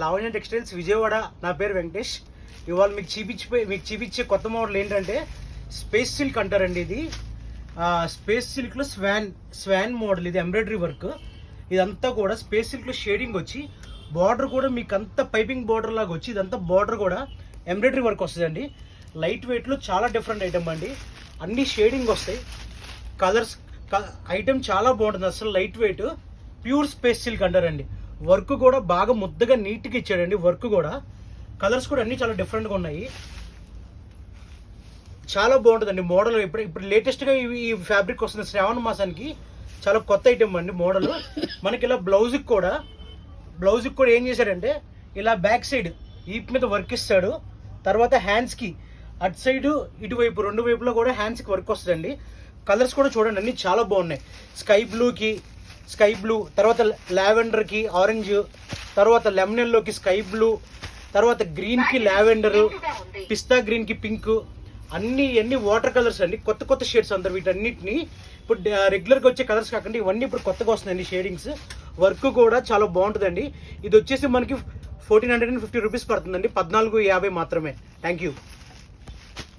Lavanya textiles Vijayawada. నా పేరు వెంకటేష్. ఇవాళ మీకు చూపించే కొత్త మోడల్ ఏంటంటే స్పేస్ సిల్క్ అంటారండి. ఇది స్పేస్ సిల్క్లో స్వాన్ మోడల్. ఇది ఎంబ్రాయిడరీ వర్క్. ఇదంతా కూడా స్పేస్ సిల్క్లో షేడింగ్ వచ్చి బార్డర్ కూడా మీకు అంతా పైపింగ్ బార్డర్ లాగా వచ్చి ఇదంతా బార్డర్ కూడా ఎంబ్రాయిడరీ వర్క్ వస్తుందండి. లైట్ వెయిట్లో చాలా డిఫరెంట్ ఐటమ్ అండి. అన్ని షేడింగ్ వస్తాయి. కలర్స్ ఐటమ్ చాలా బాగుంటుంది. అసలు light weight pure space silk అంటారండి. వర్క్ కూడా బాగా ముద్దగా నీట్గా ఇచ్చాడండి. వర్క్ కూడా కలర్స్ కూడా అన్ని చాలా డిఫరెంట్గా ఉన్నాయి. చాలా బాగుంటుందండి మోడల్. ఇప్పుడు లేటెస్ట్గా ఈ ఫ్యాబ్రిక్ వస్తుంది శ్రావణ మాసానికి. చాలా కొత్త ఐటమ్ అండి మోడల్. మనకి ఇలా బ్లౌజ్కి కూడా ఏం చేశాడంటే ఇలా బ్యాక్ సైడ్ ఈప్ మీద వర్క్ ఇస్తాడు. తర్వాత హ్యాండ్స్కి అటు సైడ్ ఇటువైపు రెండు వైపులో కూడా హ్యాండ్స్కి వర్క్ వస్తుందండి. కలర్స్ కూడా చూడండి అన్ని చాలా బాగున్నాయి. స్కై బ్లూ, తర్వాత లావెండర్కి ఆరెంజ్, తర్వాత లెమన్ ఎల్లోకి స్కై బ్లూ, తర్వాత గ్రీన్కి లావెండరు, పిస్తా గ్రీన్కి పింక్, అన్ని వాటర్ కలర్స్ అండి. కొత్త షేడ్స్ అందరు వీటన్నిటిని. ఇప్పుడు రెగ్యులర్గా వచ్చే కలర్స్ కాకుండా ఇవన్నీ ఇప్పుడు కొత్తగా వస్తున్నాయండి షేడింగ్స్. వర్క్ కూడా చాలా బాగుంటుందండి. ఇది వచ్చేసి మనకి 1450 రూపీస్ పడుతుందండి. 1450 మాత్రమే. Thank you.